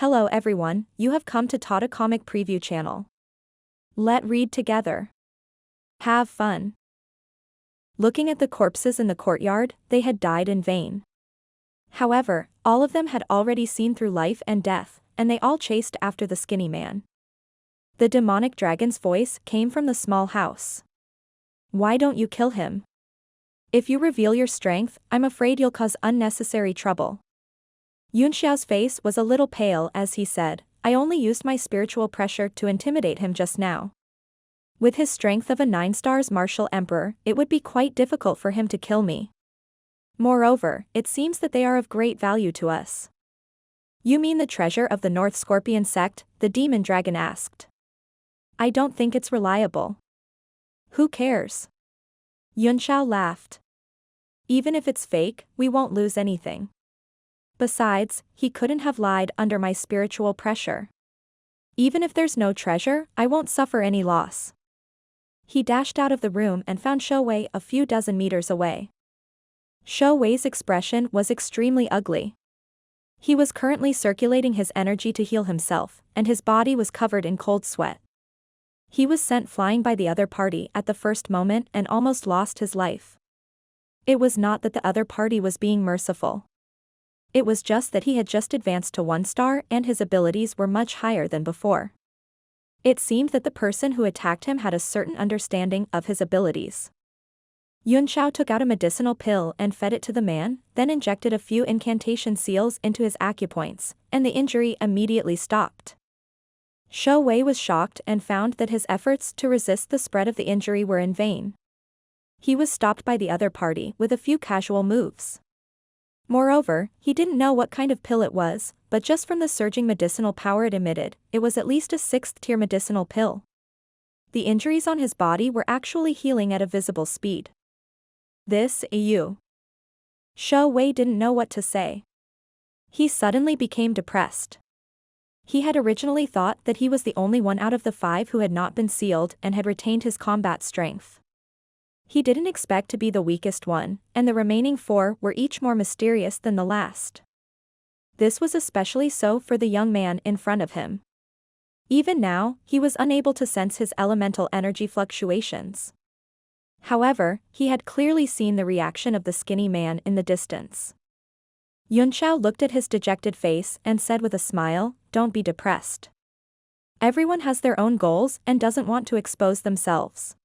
Hello everyone, you have come to Tata Comic Preview channel. Let read together. Have fun. Looking at the corpses in the courtyard, they had died in vain. However, all of them had already seen through life and death, and they all chased after the skinny man. The demonic dragon's voice came from the small house. Why don't you kill him? If you reveal your strength, I'm afraid you'll cause unnecessary trouble. Yunxiao's face was a little pale as he said, I only used my spiritual pressure to intimidate him just now. With his strength of a 9-star martial emperor, it would be quite difficult for him to kill me. Moreover, it seems that they are of great value to us. You mean the treasure of the North Scorpion sect? The demon dragon asked. I don't think it's reliable. Who cares? Yunxiao laughed. Even if it's fake, we won't lose anything. Besides, he couldn't have lied under my spiritual pressure. Even if there's no treasure, I won't suffer any loss. He dashed out of the room and found Shouwei a few dozen meters away. Shouwei's expression was extremely ugly. He was currently circulating his energy to heal himself, and his body was covered in cold sweat. He was sent flying by the other party at the first moment and almost lost his life. It was not that the other party was being merciful. It was just that he had just advanced to 1 star and his abilities were much higher than before. It seemed that the person who attacked him had a certain understanding of his abilities. Yunxiao took out a medicinal pill and fed it to the man, then injected a few incantation seals into his acupoints, and the injury immediately stopped. Shouwei was shocked and found that his efforts to resist the spread of the injury were in vain. He was stopped by the other party with a few casual moves. Moreover, he didn't know what kind of pill it was, but just from the surging medicinal power it emitted, it was at least a 6th-tier medicinal pill. The injuries on his body were actually healing at a visible speed. This, you. Shouwei didn't know what to say. He suddenly became depressed. He had originally thought that he was the only one out of the 5 who had not been sealed and had retained his combat strength. He didn't expect to be the weakest one, and the remaining 4 were each more mysterious than the last. This was especially so for the young man in front of him. Even now, he was unable to sense his elemental energy fluctuations. However, he had clearly seen the reaction of the skinny man in the distance. Yunxiao looked at his dejected face and said with a smile, don't be depressed. Everyone has their own goals and doesn't want to expose themselves.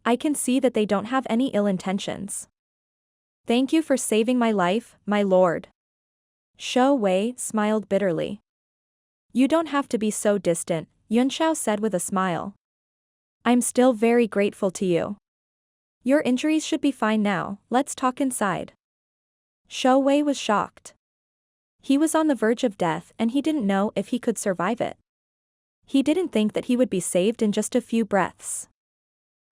I can see that they don't have any ill intentions. Thank you for saving my life, my lord. Shouwei smiled bitterly. You don't have to be so distant, Yunxiao said with a smile. I'm still very grateful to you. Your injuries should be fine now, let's talk inside. Shouwei was shocked. He was on the verge of death and he didn't know if he could survive it. He didn't think that he would be saved in just a few breaths.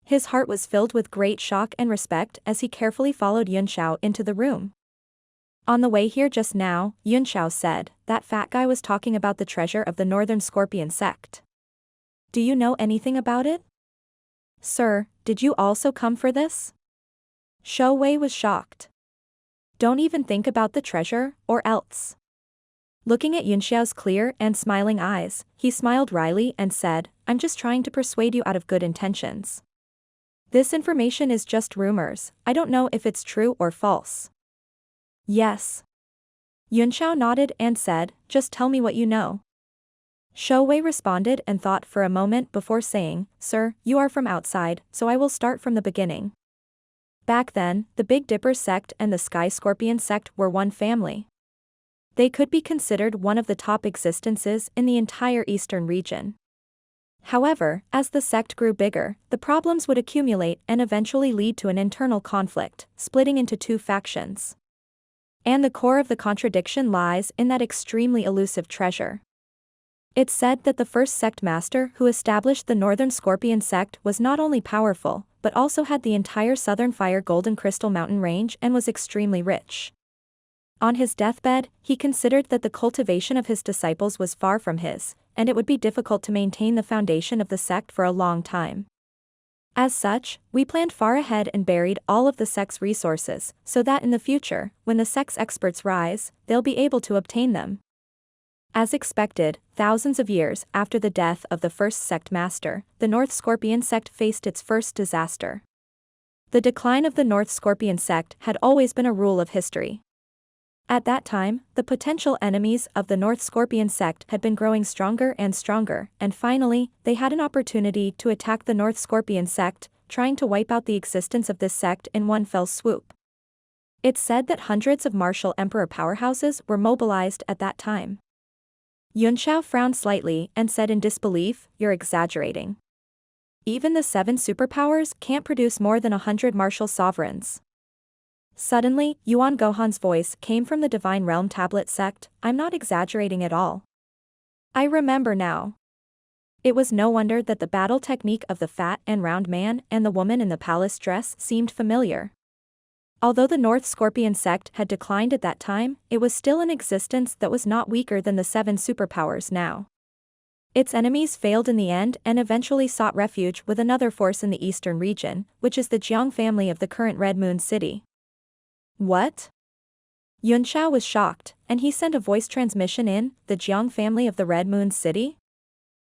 His heart was filled with great shock and respect as he carefully followed Yunxiao into the room. On the way here just now, Yunxiao said, that fat guy was talking about the treasure of the Northern Scorpion sect. Do you know anything about it? Sir, did you also come for this? Shouwei was shocked. Don't even think about the treasure, or else. Looking at Yunxiao's clear and smiling eyes, he smiled wryly and said, I'm just trying to persuade you out of good intentions. This information is just rumors, I don't know if it's true or false. Yes. Yunxiao nodded and said, just tell me what you know. Shouwei responded and thought for a moment before saying, Sir, you are from outside, so I will start from the beginning. Back then, the Big Dipper sect and the Sky Scorpion sect were one family. They could be considered one of the top existences in the entire eastern region. However, as the sect grew bigger, the problems would accumulate and eventually lead to an internal conflict, splitting into 2 factions. And the core of the contradiction lies in that extremely elusive treasure. It's said that the first sect master who established the Northern Scorpion sect was not only powerful, but also had the entire Southern Fire Golden Crystal Mountain range and was extremely rich. On his deathbed, he considered that the cultivation of his disciples was far from his, and it would be difficult to maintain the foundation of the sect for a long time. As such, we planned far ahead and buried all of the sect's resources, so that in the future, when the sect's experts rise, they'll be able to obtain them. As expected, thousands of years after the death of the first sect master, the North Scorpion sect faced its first disaster. The decline of the North Scorpion sect had always been a rule of history. At that time, the potential enemies of the North Scorpion sect had been growing stronger, and finally, they had an opportunity to attack the North Scorpion sect, trying to wipe out the existence of this sect in one fell swoop. It's said that hundreds of martial emperor powerhouses were mobilized at that time. Yunxiao frowned slightly and said in disbelief, "You're exaggerating. Even the 7 superpowers can't produce more than 100 martial sovereigns." Suddenly, Yuan Gohan's voice came from the Divine Realm Tablet sect. "I'm not exaggerating at all. I remember now." It was no wonder that the battle technique of the fat and round man and the woman in the palace dress seemed familiar. Although the North Scorpion sect had declined at that time, it was still in existence that was not weaker than the 7 superpowers now. Its enemies failed in the end and eventually sought refuge with another force in the eastern region, which is the Jiang family of the current Red Moon City. What? Yunxiao was shocked, and he sent a voice transmission in, "The Jiang family of the Red Moon City?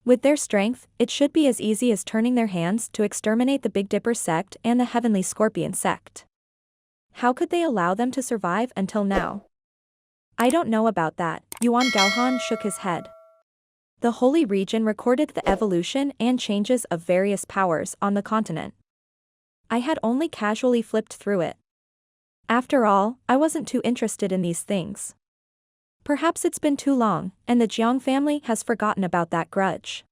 With their strength, it should be as easy as turning their hands to exterminate the Big Dipper sect and the Heavenly Scorpion sect. How could they allow them to survive until now?" "I don't know about that," Yuan Gaohan shook his head. The Holy Region recorded the evolution and changes of various powers on the continent. I had only casually flipped through it. After all, I wasn't too interested in these things. Perhaps it's been too long, and the Jiang family has forgotten about that grudge.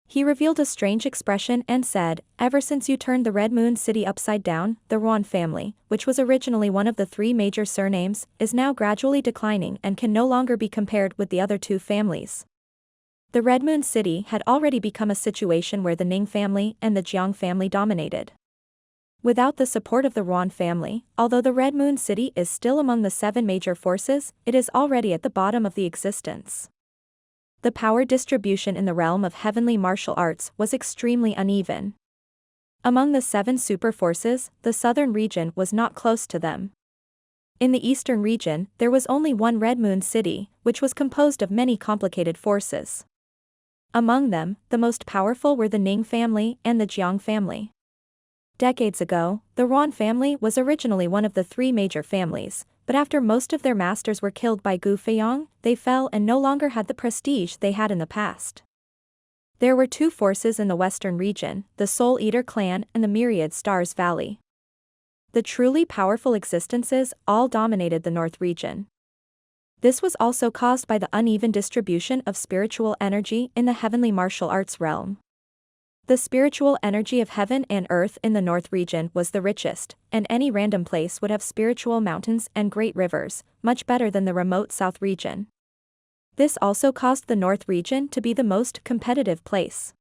He revealed a strange expression and said, "Ever since you turned the Red Moon City upside down, the Ruan family, which was originally one of the 3 major surnames, is now gradually declining and can no longer be compared with the other 2 families." The Red Moon City had already become a situation where the Ning family and the Jiang family dominated. Without the support of the Ruan family, although the Red Moon City is still among the 7 major forces, it is already at the bottom of the existence. The power distribution in the realm of heavenly martial arts was extremely uneven. Among the 7 super forces, the southern region was not close to them. In the eastern region, there was only one Red Moon City, which was composed of many complicated forces. Among them, the most powerful were the Ning family and the Jiang family. Decades ago, the Ruan family was originally one of the 3 major families, but after most of their masters were killed by Gu Feiyang, they fell and no longer had the prestige they had in the past. There were 2 forces in the western region, the Soul Eater clan and the Myriad Stars Valley. The truly powerful existences all dominated the north region. This was also caused by the uneven distribution of spiritual energy in the heavenly martial arts realm. The spiritual energy of heaven and earth in the north region was the richest, and any random place would have spiritual mountains and great rivers, much better than the remote south region. This also caused the north region to be the most competitive place.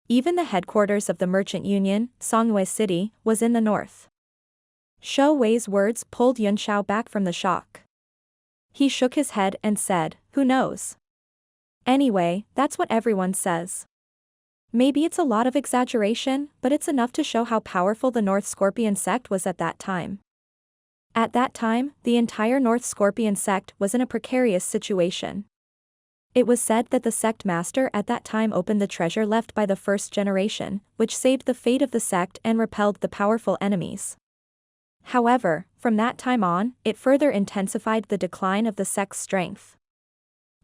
Even the headquarters of the merchant union, Songhua City, was in the north. Shou Wei's words pulled Yunxiao back from the shock. He shook his head and said, "Who knows? Anyway, that's what everyone says. Maybe it's a lot of exaggeration, but it's enough to show how powerful the North Scorpion sect was at that time." At that time, the entire North Scorpion sect was in a precarious situation. It was said that the sect master at that time opened the treasure left by the first generation, which saved the fate of the sect and repelled the powerful enemies. However, from that time on, it further intensified the decline of the sect's strength.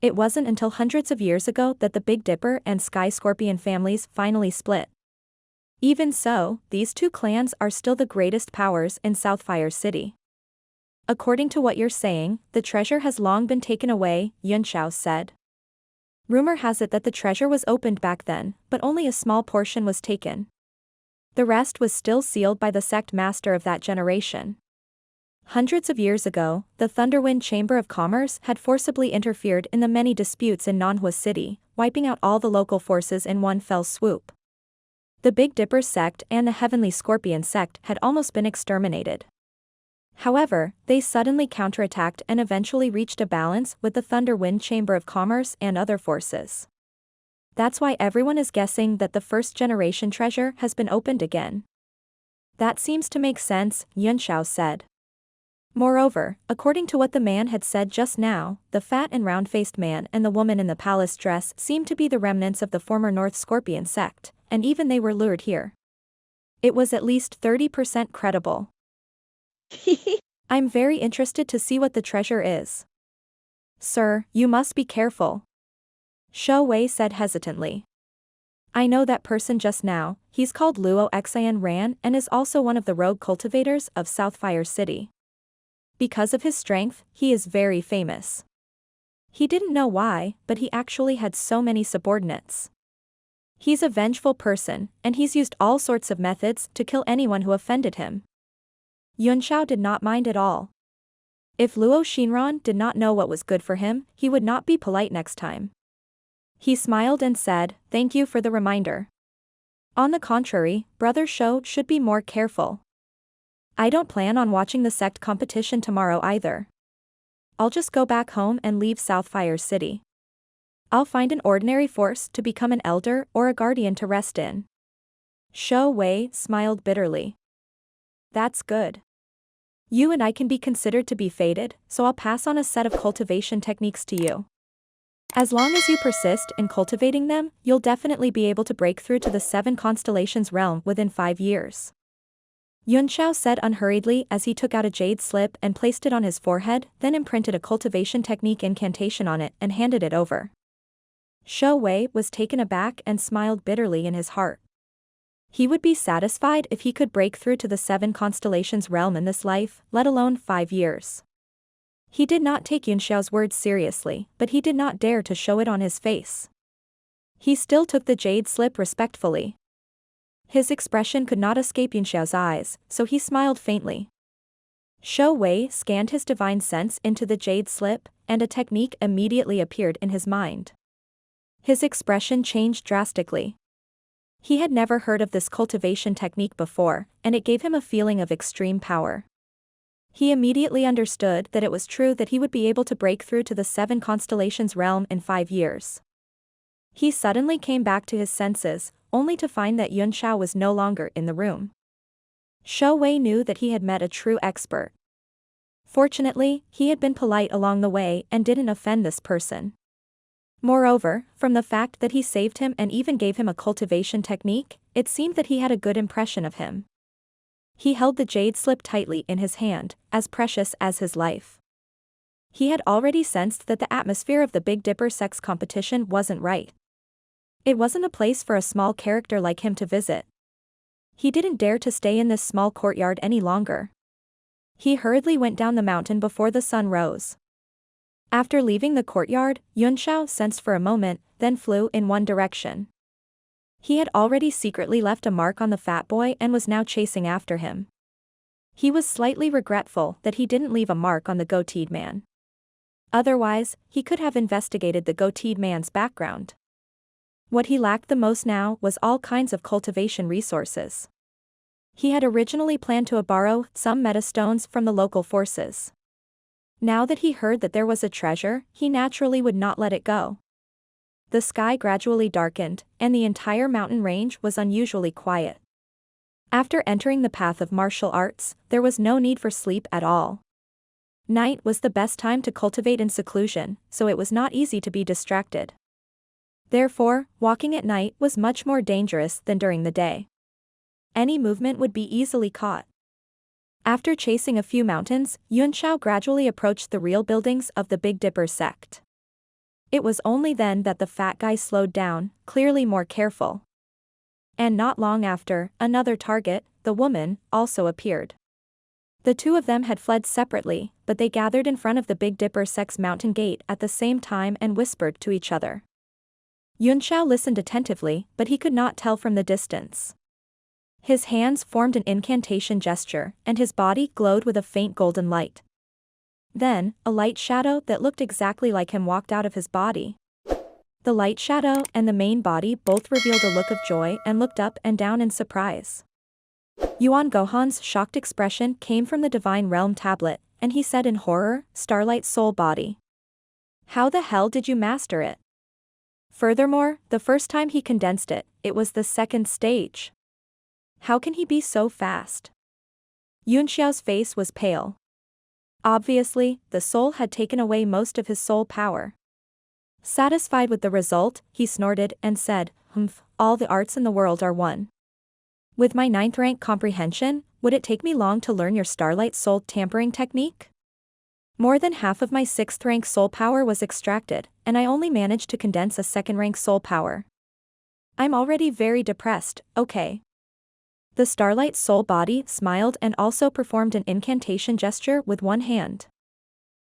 It wasn't until hundreds of years ago that the Big Dipper and Sky Scorpion families finally split. Even so, these 2 clans are still the greatest powers in Southfire City. "According to what you're saying, the treasure has long been taken away," Yunxiao said. "Rumor has it that the treasure was opened back then, but only a small portion was taken. The rest was still sealed by the sect master of that generation. Hundreds of years ago, the Thunderwind Chamber of Commerce had forcibly interfered in the many disputes in Manhua City, wiping out all the local forces in one fell swoop. The Big Dipper sect and the Heavenly Scorpion sect had almost been exterminated. However, they suddenly counterattacked and eventually reached a balance with the Thunderwind Chamber of Commerce and other forces. That's why everyone is guessing that the first generation treasure has been opened again." "That seems to make sense," Yunxiao said. Moreover, according to what the man had said just now, the fat and round-faced man and the woman in the palace dress seemed to be the remnants of the former North Scorpion sect, and even they were lured here. It was at least 30% credible. I'm very interested to see what the treasure is. Sir, you must be careful. Shui said hesitantly. I know that person just now, he's called Luo Xian Ran and is also one of the rogue cultivators of Southfire City. Because of his strength, he is very famous. He didn't know why, but he actually had so many subordinates. He's a vengeful person, and he's used all sorts of methods to kill anyone who offended him. Yunxiao did not mind at all. If Luo Xinran did not know what was good for him, he would not be polite next time. He smiled and said, "Thank you for the reminder. On the contrary, Brother Shou should be more careful. I don't plan on watching the sect competition tomorrow either. I'll just go back home and leave Southfire City. I'll find an ordinary force to become an elder or a guardian to rest in." Shou Wei smiled bitterly. That's good. You and I can be considered to be fated, so I'll pass on a set of cultivation techniques to you. As long as you persist in cultivating them, you'll definitely be able to break through to the 7 constellations realm within 5 years. Yunxiao said unhurriedly as he took out a jade slip and placed it on his forehead, then imprinted a cultivation technique incantation on it and handed it over. Shou Wei was taken aback and smiled bitterly in his heart. He would be satisfied if he could break through to the 7 constellations realm in this life, let alone 5 years. He did not take Yunxiao's words seriously, but he did not dare to show it on his face. He still took the jade slip respectfully. His expression could not escape Yunxiao's eyes, so he smiled faintly. Shou Wei scanned his divine sense into the jade slip, and a technique immediately appeared in his mind. His expression changed drastically. He had never heard of this cultivation technique before, and it gave him a feeling of extreme power. He immediately understood that it was true that he would be able to break through to the 7 constellations realm in 5 years. He suddenly came back to his senses, only to find that Yunxiao was no longer in the room. Shou Wei knew that he had met a true expert. Fortunately, he had been polite along the way and didn't offend this person. Moreover, from the fact that he saved him and even gave him a cultivation technique, it seemed that he had a good impression of him. He held the jade slip tightly in his hand, as precious as his life. He had already sensed that the atmosphere of the Big Dipper sex competition wasn't right. It wasn't a place for a small character like him to visit. He didn't dare to stay in this small courtyard any longer. He hurriedly went down the mountain before the sun rose. After leaving the courtyard, Yunxiao sensed for a moment, then flew in one direction. He had already secretly left a mark on the fat boy and was now chasing after him. He was slightly regretful that he didn't leave a mark on the goateed man. Otherwise, he could have investigated the goateed man's background. What he lacked the most now was all kinds of cultivation resources. He had originally planned to borrow some metastones from the local forces. Now that he heard that there was a treasure, he naturally would not let it go. The sky gradually darkened, and the entire mountain range was unusually quiet. After entering the path of martial arts, there was no need for sleep at all. Night was the best time to cultivate in seclusion, so it was not easy to be distracted. Therefore, walking at night was much more dangerous than during the day. Any movement would be easily caught. After chasing a few mountains, Yunxiao gradually approached the real buildings of the Big Dipper sect. It was only then that the fat guy slowed down, clearly more careful. And not long after, another target, the woman, also appeared. The two of them had fled separately, but they gathered in front of the Big Dipper sect's mountain gate at the same time and whispered to each other. Yunxiao listened attentively, but he could not tell from the distance. His hands formed an incantation gesture, and his body glowed with a faint golden light. Then, a light shadow that looked exactly like him walked out of his body. The light shadow and the main body both revealed a look of joy and looked up and down in surprise. Yuan Gohan's shocked expression came from the Divine Realm tablet, and he said in horror, "Starlight Soul Body. How the hell did you master it?" Furthermore, the first time he condensed it, it was the second stage. How can he be so fast? Yunxiao's face was pale. Obviously, the soul had taken away most of his soul power. Satisfied with the result, he snorted and said, "Humph, all the arts in the world are one. With my 9th rank comprehension, would it take me long to learn your starlight soul tampering technique? More than half of my 6th rank soul power was extracted, and I only managed to condense a 2nd rank soul power. I'm already very depressed, okay?" The starlight soul body smiled and also performed an incantation gesture with one hand.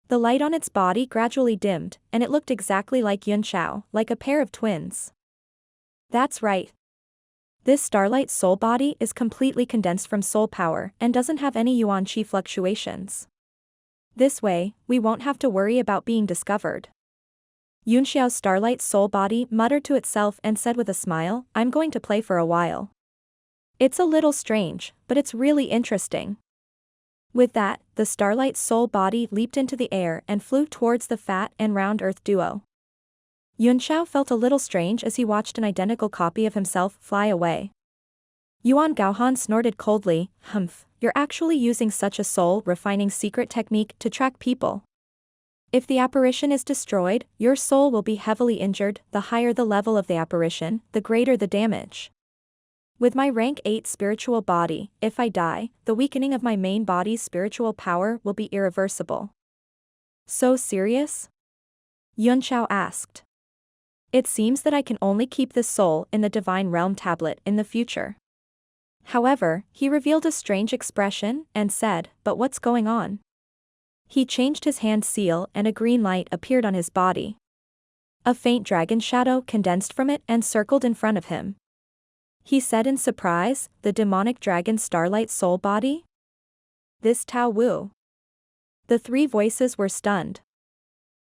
The light on its body gradually dimmed, and it looked exactly like Yunxiao, like a pair of twins. That's right. This starlight soul body is completely condensed from soul power and doesn't have any yuan qi fluctuations. This way, we won't have to worry about being discovered. Yunxiao's starlight soul body muttered to itself and said with a smile, "I'm going to play for a while. It's a little strange, but it's really interesting." With that, the starlight soul body leaped into the air and flew towards the fat and round earth duo. Yunxiao felt a little strange as he watched an identical copy of himself fly away. Yuan Gaohan snorted coldly, "Humph, you're actually using such a soul-refining secret technique to track people. If the apparition is destroyed, your soul will be heavily injured. The higher the level of the apparition, the greater the damage. With my rank 8 spiritual body, if I die, the weakening of my main body's spiritual power will be irreversible." "So serious?" Yunxiao asked. "It seems that I can only keep this soul in the Divine Realm tablet in the future." However, he revealed a strange expression and said, "But what's going on?" He changed his hand seal and a green light appeared on his body. A faint dragon shadow condensed from it and circled in front of him. He said in surprise, "The demonic dragon starlight soul body? This Tao Wu." The 3 voices were stunned.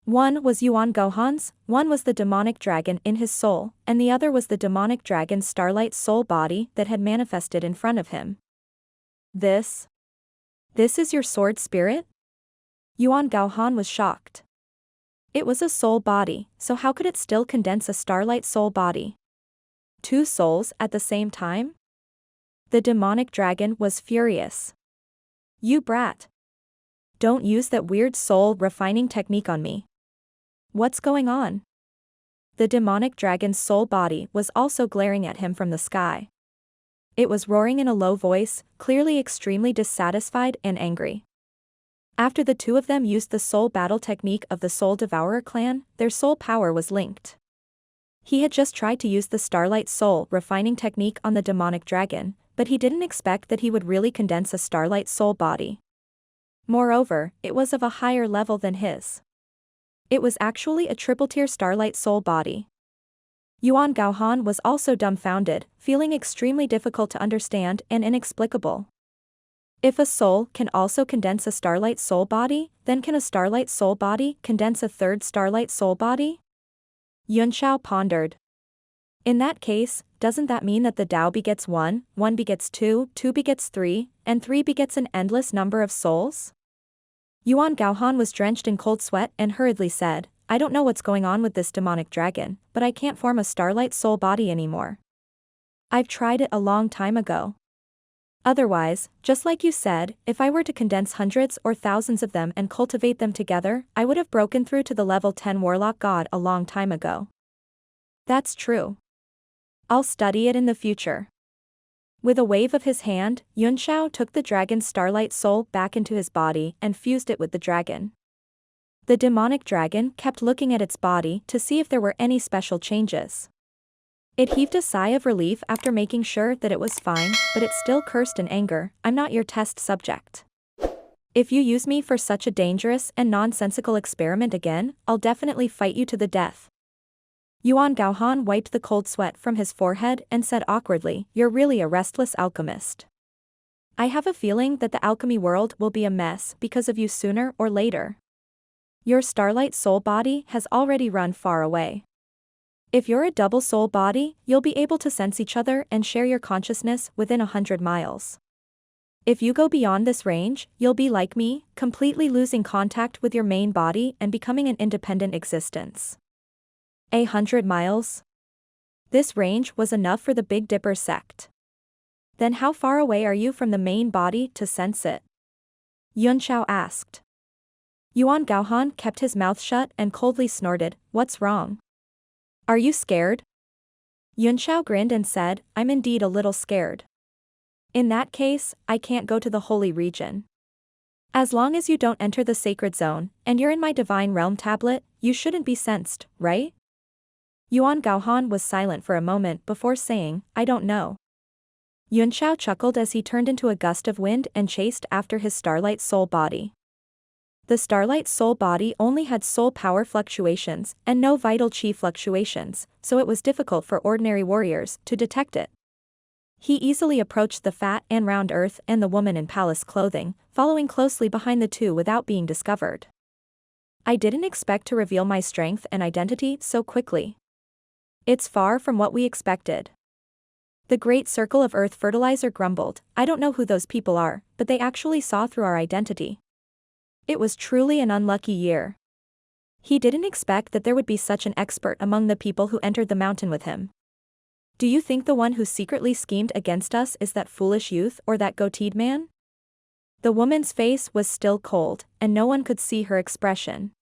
One was Yuan Gohan's, one was the demonic dragon in his soul, and the other was the demonic dragon's starlight soul body that had manifested in front of him. This is your sword spirit?" Yuan Gaohan was shocked. It was a soul body, so how could it still condense a starlight soul body? 2 souls at the same time? The demonic dragon was furious. "You brat. Don't use that weird soul-refining technique on me. What's going on?" The demonic dragon's soul body was also glaring at him from the sky. It was roaring in a low voice, clearly extremely dissatisfied and angry. After the 2 of them used the soul battle technique of the Soul Devourer clan, their soul power was linked. He had just tried to use the starlight soul refining technique on the demonic dragon, but he didn't expect that he would really condense a starlight soul body. Moreover, it was of a higher level than his. It was actually a triple-tier starlight soul body. Yuan Gaohan was also dumbfounded, feeling extremely difficult to understand and inexplicable. If a soul can also condense a starlight soul body, then can a starlight soul body condense a 3rd starlight soul body? Yunxiao pondered. In that case, doesn't that mean that the Tao begets 1, 1 begets 2, 2 begets 3, and 3 begets an endless number of souls? Yuan Gaohan was drenched in cold sweat and hurriedly said, "I don't know what's going on with this demonic dragon, but I can't form a starlight soul body anymore. I've tried it a long time ago. Otherwise, just like you said, if I were to condense hundreds or thousands of them and cultivate them together, I would have broken through to the level 10 warlock god a long time ago." "That's true. I'll study it in the future." With a wave of his hand, Yunxiao took the dragon's starlight soul back into his body and fused it with the dragon. The demonic dragon kept looking at its body to see if there were any special changes. It heaved a sigh of relief after making sure that it was fine, but it still cursed in anger, "I'm not your test subject. If you use me for such a dangerous and nonsensical experiment again, I'll definitely fight you to the death." Yuan Gaohan wiped the cold sweat from his forehead and said awkwardly, "You're really a restless alchemist. I have a feeling that the alchemy world will be a mess because of you sooner or later. Your starlight soul body has already run far away. If you're a double soul body, you'll be able to sense each other and share your consciousness within 100 miles. If you go beyond this range, you'll be like me, completely losing contact with your main body and becoming an independent existence." 100 miles? This range was enough for the Big Dipper sect. Then how far away are you from the main body to sense it? Yunxiao asked. Yuan Gaohan kept his mouth shut and coldly snorted, "What's wrong? Are you scared?" Yunxiao grinned and said, "I'm indeed a little scared. In that case, I can't go to the holy region. As long as you don't enter the sacred zone, and you're in my divine realm tablet, you shouldn't be sensed, right?" Yuan Gaohan was silent for a moment before saying, "I don't know." Yunxiao chuckled as he turned into a gust of wind and chased after his Starlight Soul body. The Starlight Soul body only had soul power fluctuations and no vital chi fluctuations, so it was difficult for ordinary warriors to detect it. He easily approached the fat and round earth and the woman in palace clothing, following closely behind the two without being discovered. "I didn't expect to reveal my strength and identity so quickly. It's far from what we expected." The Great Circle of Earth Fertilizer grumbled, "I don't know who those people are, but they actually saw through our identity. It was truly an unlucky year. He didn't expect that there would be such an expert among the people who entered the mountain with him. Do you think the one who secretly schemed against us is that foolish youth or that goateed man?" The woman's face was still cold, and no one could see her expression.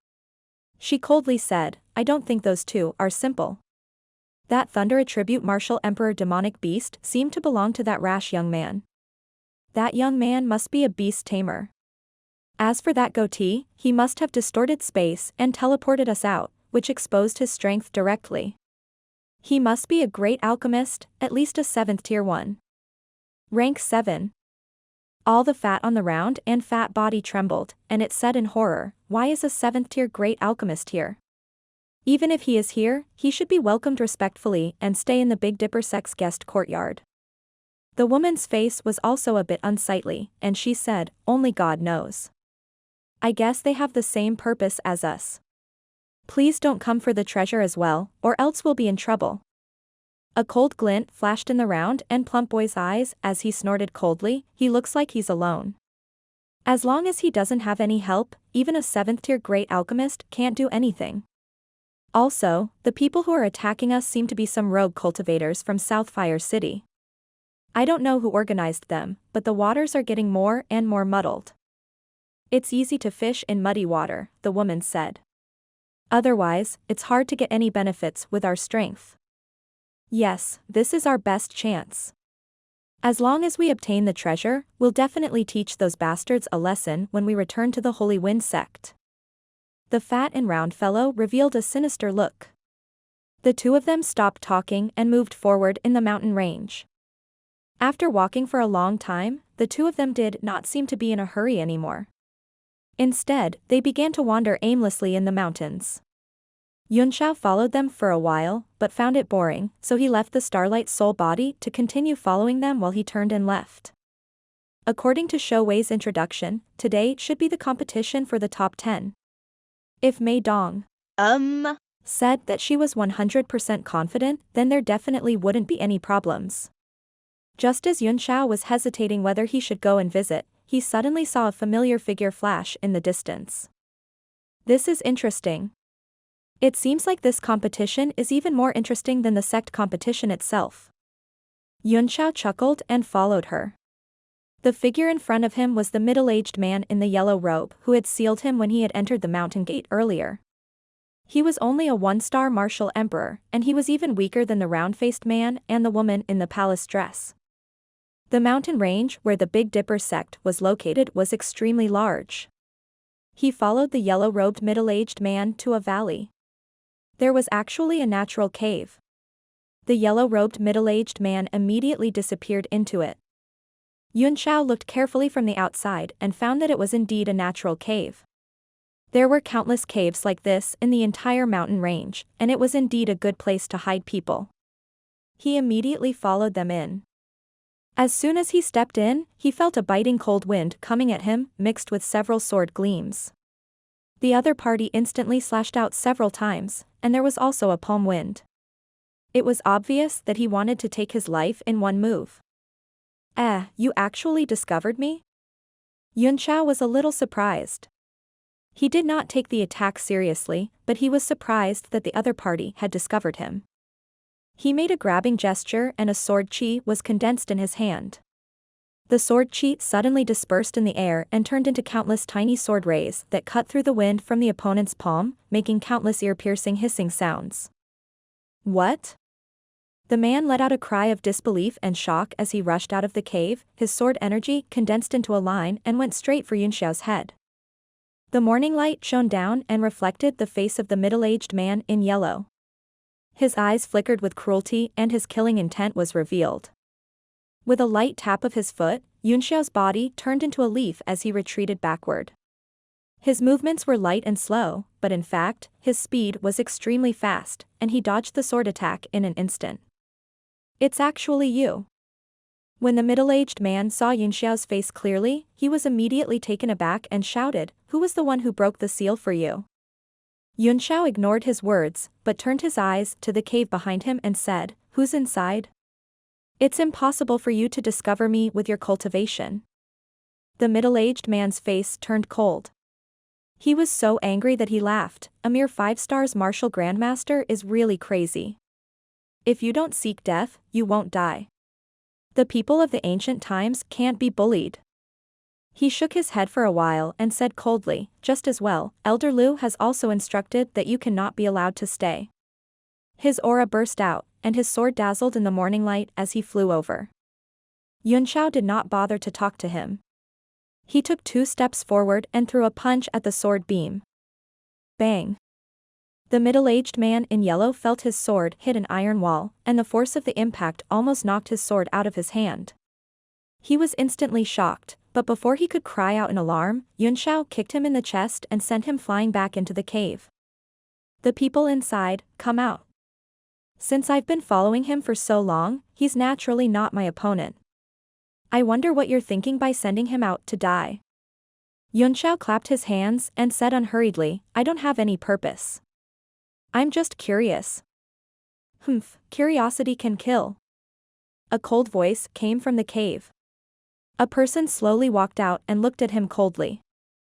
She coldly said, "I don't think those two are simple. That thunder attribute martial emperor demonic beast seemed to belong to that rash young man. That young man must be a beast tamer. As for that goatee, he must have distorted space and teleported us out, which exposed his strength directly. He must be a great alchemist, at least a 7th tier one. Rank 7. All the fat on the round and fat body trembled, and it said in horror, "Why is a 7th tier great alchemist here? Even if he is here, he should be welcomed respectfully and stay in the Big Dipper sect's guest courtyard." The woman's face was also a bit unsightly, and she said, "Only God knows. I guess they have the same purpose as us. Please don't come for the treasure as well, or else we'll be in trouble." A cold glint flashed in the round and plump boy's eyes as he snorted coldly, "He looks like he's alone. As long as he doesn't have any help, even a 7th tier great alchemist can't do anything. Also, the people who are attacking us seem to be some rogue cultivators from Southfire City. I don't know who organized them, but the waters are getting more and more muddled. It's easy to fish in muddy water," the woman said. "Otherwise, it's hard to get any benefits with our strength. Yes, this is our best chance. As long as we obtain the treasure, we'll definitely teach those bastards a lesson when we return to the Holy Wind sect." The fat and round fellow revealed a sinister look. The two of them stopped talking and moved forward in the mountain range. After walking for a long time, the two of them did not seem to be in a hurry anymore. Instead, they began to wander aimlessly in the mountains. Yunxiao followed them for a while, but found it boring, so he left the Starlight Soul body to continue following them while he turned and left. According to Shouwei's introduction, today should be the competition for the top 10. If Mei Dong said that she was 100% confident, then there definitely wouldn't be any problems. Just as Yunxiao was hesitating whether he should go and visit, he suddenly saw a familiar figure flash in the distance. "This is interesting. It seems like this competition is even more interesting than the sect competition itself." Yunxiao chuckled and followed her. The figure in front of him was the middle-aged man in the yellow robe who had sealed him when he had entered the mountain gate earlier. He was only a 1-star martial emperor, and he was even weaker than the round-faced man and the woman in the palace dress. The mountain range where the Big Dipper sect was located was extremely large. He followed the yellow-robed middle-aged man to a valley. There was actually a natural cave. The yellow-robed middle-aged man immediately disappeared into it. Yunxiao looked carefully from the outside and found that it was indeed a natural cave. There were countless caves like this in the entire mountain range, and it was indeed a good place to hide people. He immediately followed them in. As soon as he stepped in, he felt a biting cold wind coming at him, mixed with several sword gleams. The other party instantly slashed out several times, and there was also a palm wind. It was obvious that he wanted to take his life in one move. You actually discovered me?" Yunxiao was a little surprised. He did not take the attack seriously, but he was surprised that the other party had discovered him. He made a grabbing gesture and a sword chi was condensed in his hand. The sword chi suddenly dispersed in the air and turned into countless tiny sword rays that cut through the wind from the opponent's palm, making countless ear-piercing hissing sounds. What? The man let out a cry of disbelief and shock as he rushed out of the cave, his sword energy condensed into a line and went straight for Yunxiao's head. The morning light shone down and reflected the face of the middle-aged man in yellow. His eyes flickered with cruelty and his killing intent was revealed. With a light tap of his foot, Yunxiao's body turned into a leaf as he retreated backward. His movements were light and slow, but in fact, his speed was extremely fast, and he dodged the sword attack in an instant. It's actually you. When the middle-aged man saw Yunxiao's face clearly, he was immediately taken aback and shouted, "Who was the one who broke the seal for you?" Yunxiao ignored his words, but turned his eyes to the cave behind him and said, "Who's inside? It's impossible for you to discover me with your cultivation." The middle-aged man's face turned cold. He was so angry that he laughed. A mere 5 stars martial grandmaster is really crazy. If you don't seek death, you won't die. The people of the ancient times can't be bullied. He shook his head for a while and said coldly, "Just as well, Elder Liu has also instructed that you cannot be allowed to stay." His aura burst out, and his sword dazzled in the morning light as he flew over. Yunxiao did not bother to talk to him. He took 2 steps forward and threw a punch at the sword beam. Bang! The middle-aged man in yellow felt his sword hit an iron wall, and the force of the impact almost knocked his sword out of his hand. He was instantly shocked, but before he could cry out in alarm, Yunxiao kicked him in the chest and sent him flying back into the cave. "The people inside, come out. Since I've been following him for so long, he's naturally not my opponent. I wonder what you're thinking by sending him out to die." Yunxiao clapped his hands and said unhurriedly, "I don't have any purpose. I'm just curious." "Humph, curiosity can kill." A cold voice came from the cave. A person slowly walked out and looked at him coldly.